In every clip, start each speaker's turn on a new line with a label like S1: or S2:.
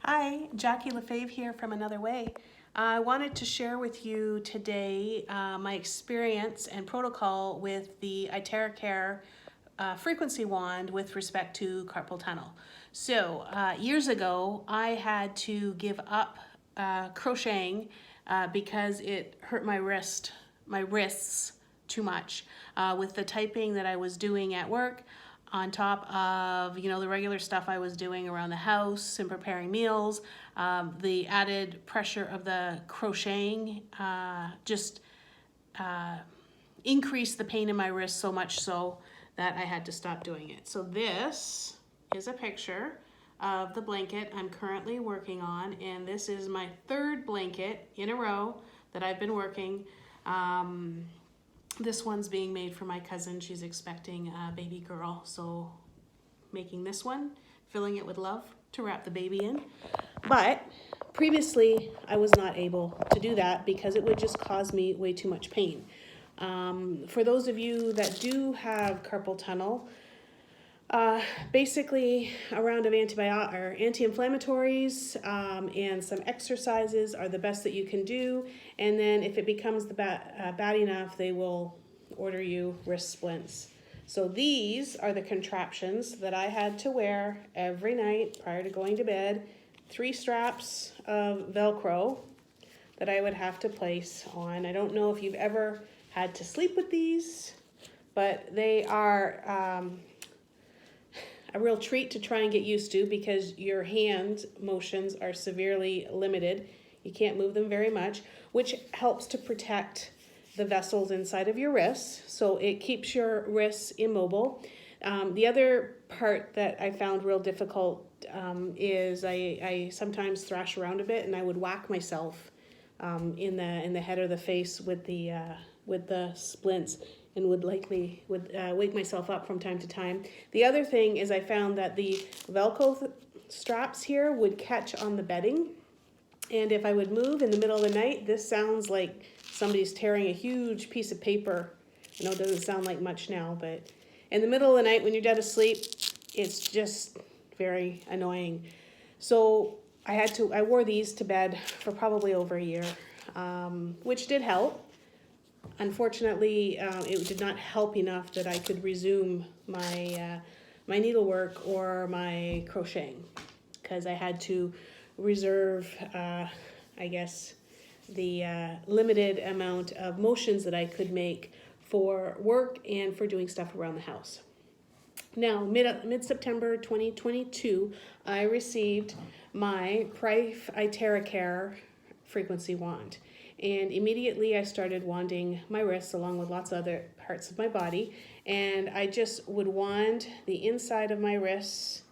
S1: Hi, Jackie LaFave here from Another Way. I wanted to share with you today my experience and protocol with the Iteracare frequency wand with respect to carpal tunnel. So years ago, I had to give up crocheting because it hurt my wrists too much with the typing that I was doing at work, on top of the regular stuff I was doing around the house and preparing meals. The added pressure of the crocheting just increased the pain in my wrist so much so that I had to stop doing it. So this is a picture of the blanket I'm currently working on, and this is my third blanket in a row that I've been working. This one's being made for my cousin. She's expecting a baby girl, so making this one, filling it with love to wrap the baby in. But previously, I was not able to do that because it would just cause me way too much pain. For those of you that do have carpal tunnel, basically a round of anti-inflammatories and some exercises are the best that you can do. And then if it becomes bad enough, they will order you wrist splints. So these are the contraptions that I had to wear every night prior to going to bed. 3 straps of Velcro that I would have to place on. I don't know if you've ever had to sleep with these, but they are a real treat to try and get used to because your hand motions are severely limited. You can't move them very much, which helps to protect the vessels inside of your wrists, so it keeps your wrists immobile. The other part that I found real difficult is I sometimes thrash around a bit and I would whack myself in the head or the face with the splints, and would wake myself up from time to time. The other thing is I found that the Velcro straps here would catch on the bedding, and if I would move in the middle of the night, this sounds like somebody's tearing a huge piece of paper. I know it doesn't sound like much now, but in the middle of the night when you're dead asleep, it's just very annoying. So I wore these to bed for probably over a year, which did help. Unfortunately, it did not help enough that I could resume my needlework or my crocheting, because I had to reserve, I guess, the limited amount of motions that I could make for work and for doing stuff around the house. Now, mid-September 2022, I received my Prife Iteracare frequency wand. And immediately I started wanding my wrists along with lots of other parts of my body. And I just would wand the inside of my wrists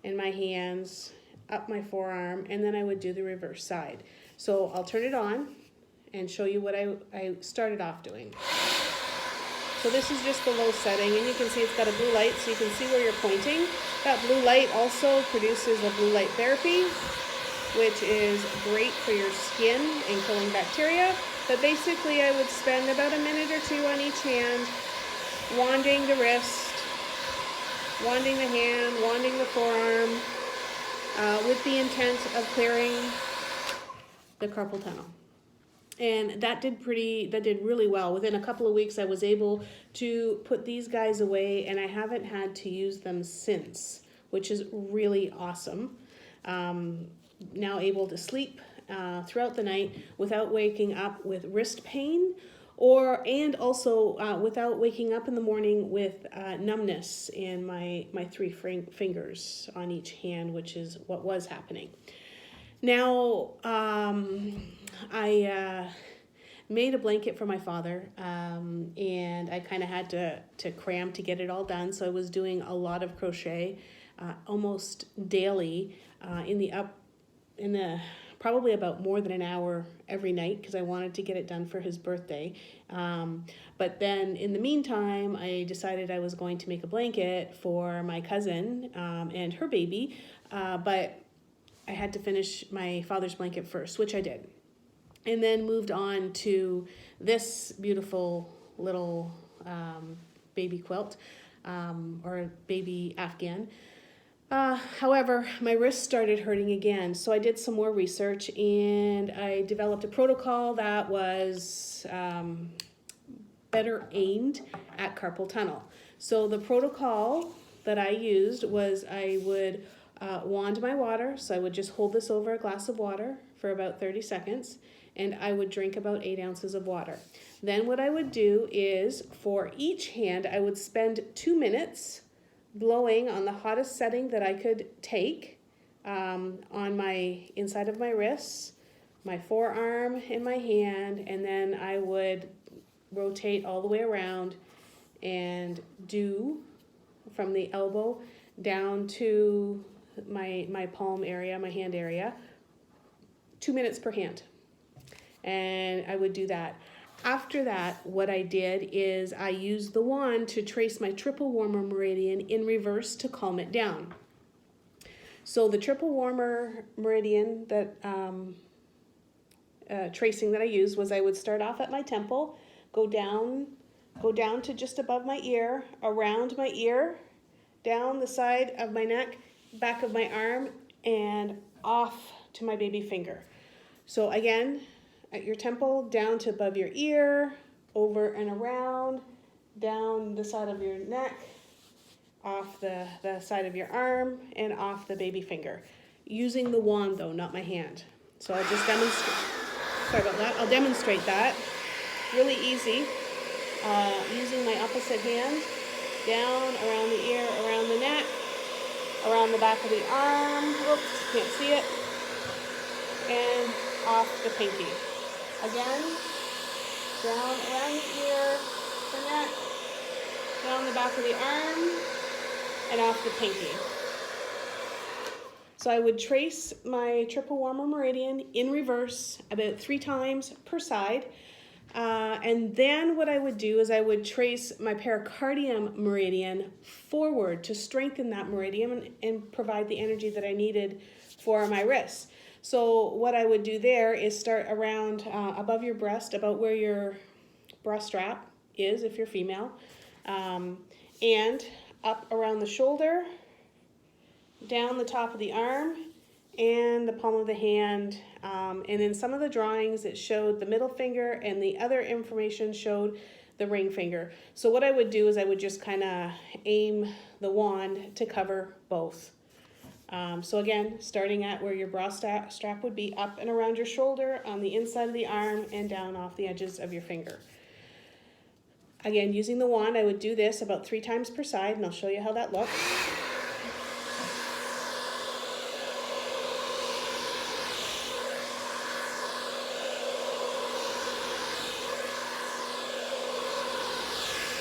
S1: and my hands up my forearm, and then I would do the reverse side. So I'll turn it on and show you what I started off doing. So this is just the low setting, and you can see it's got a blue light, so you can see where you're pointing. That blue light also produces a blue light therapy, which is great for your skin and killing bacteria. But basically I would spend about a minute or two on each hand, wanding the wrist, wanding the hand, wanding the forearm, with the intent of clearing the carpal tunnel. And that did really well. Within a couple of weeks I was able to put these guys away, and I haven't had to use them since, which is really awesome. Now able to sleep throughout the night without waking up with wrist pain, and also without waking up in the morning with numbness in my 3 fingers on each hand, which is what was happening. Now, I made a blanket for my father, and I kind of had to cram to get it all done, so I was doing a lot of crochet almost daily in the probably about more than an hour every night, because I wanted to get it done for his birthday. But then in the meantime, I decided I was going to make a blanket for my cousin and her baby, but I had to finish my father's blanket first, which I did. And then moved on to this beautiful little baby quilt, or baby Afghan. However, my wrist started hurting again, so I did some more research and I developed a protocol that was better aimed at carpal tunnel. So the protocol that I used was I would wand my water, so I would just hold this over a glass of water for about 30 seconds, and I would drink about 8 ounces of water. Then what I would do is, for each hand, I would spend 2 minutes blowing on the hottest setting that I could take on my inside of my wrists, my forearm, and my hand, and then I would rotate all the way around and do from the elbow down to my palm area, my hand area, 2 minutes per hand. And I would do that. After that, what I did is I used the wand to trace my triple warmer meridian in reverse to calm it down. So the triple warmer meridian that tracing that I used was I would start off at my temple, go down to just above my ear, around my ear, down the side of my neck, back of my arm, and off to my baby finger. So again, at your temple, down to above your ear, over and around, down the side of your neck, off the side of your arm, and off the baby finger. Using the wand though, not my hand. So I'll just demonstrate, sorry about that, I'll demonstrate that. Really easy. Using my opposite hand, down, around the ear, around the neck, around the back of the arm, whoops, can't see it, and off the pinky. Again, down around the ear, the neck, down the back of the arm, and off the pinky. So I would trace my triple warmer meridian in reverse about 3 times per side. And then what I would do is I would trace my pericardium meridian forward to strengthen that meridian and provide the energy that I needed for my wrists. So what I would do there is start around above your breast, about where your breast strap is if you're female, and up around the shoulder, down the top of the arm, and the palm of the hand. And in some of the drawings it showed the middle finger, and the other information showed the ring finger. So what I would do is I would just kind of aim the wand to cover both. So again, starting at where your bra strap would be, up and around your shoulder, on the inside of the arm, and down off the edges of your finger. Again, using the wand, I would do this about 3 times per side, and I'll show you how that looks.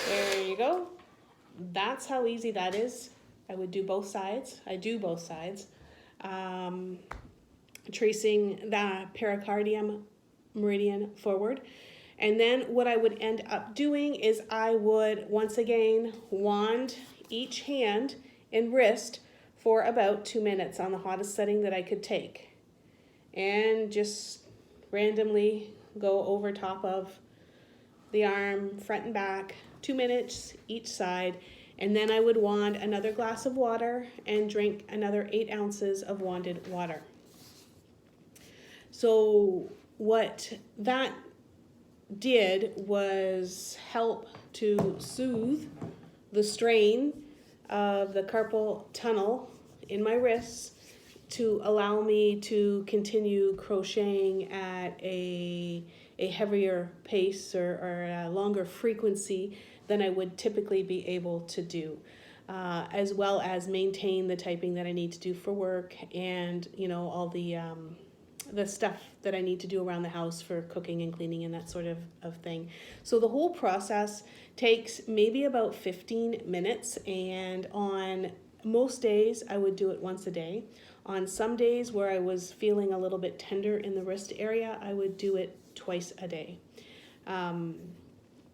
S1: There you go. That's how easy that is. I would do both sides. I do both sides. Tracing the pericardium meridian forward. And then what I would end up doing is I would, once again, wand each hand and wrist for about 2 minutes on the hottest setting that I could take. And just randomly go over top of the arm, front and back, 2 minutes each side. And then I would wand another glass of water and drink another 8 ounces of wanded water. So what that did was help to soothe the strain of the carpal tunnel in my wrists to allow me to continue crocheting at a heavier pace or a longer frequency than I would typically be able to do, as well as maintain the typing that I need to do for work, and all the stuff that I need to do around the house for cooking and cleaning and that sort of thing. So the whole process takes maybe about 15 minutes, and on most days I would do it once a day. On some days where I was feeling a little bit tender in the wrist area, I would do it twice a day.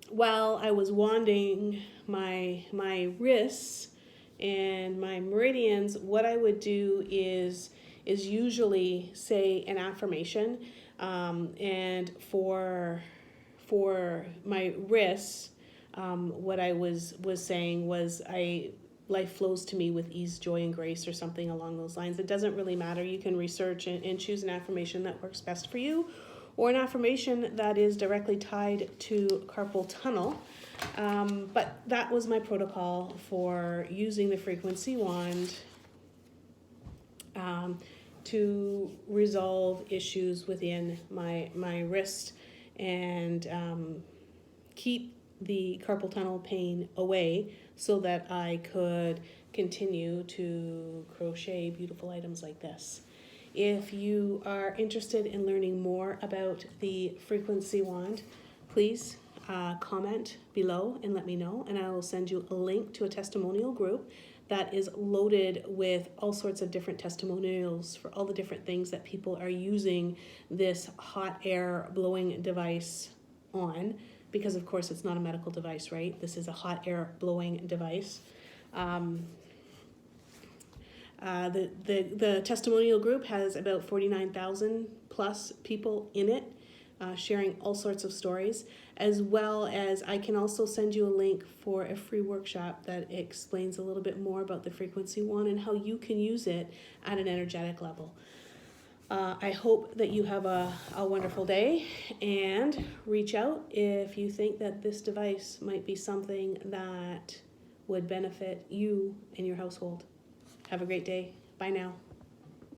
S1: While I was wanding my wrists and my meridians, what I would do is usually say an affirmation, and for my wrists, what I was saying was life flows to me with ease, joy, and grace, or something along those lines. It doesn't really matter. You can research and choose an affirmation that works best for you, or an affirmation that is directly tied to carpal tunnel. But that was my protocol for using the frequency wand to resolve issues within my wrist and keep the carpal tunnel pain away so that I could continue to crochet beautiful items like this. If you are interested in learning more about the frequency wand, please comment below and let me know, and I will send you a link to a testimonial group that is loaded with all sorts of different testimonials for all the different things that people are using this hot air blowing device on, because of course it's not a medical device, right? This is a hot air blowing device. The testimonial group has about 49,000 plus people in it, sharing all sorts of stories, as well as I can also send you a link for a free workshop that explains a little bit more about the frequency wand and how you can use it at an energetic level. I hope that you have a wonderful day, and reach out if you think that this device might be something that would benefit you and your household. Have a great day. Bye now.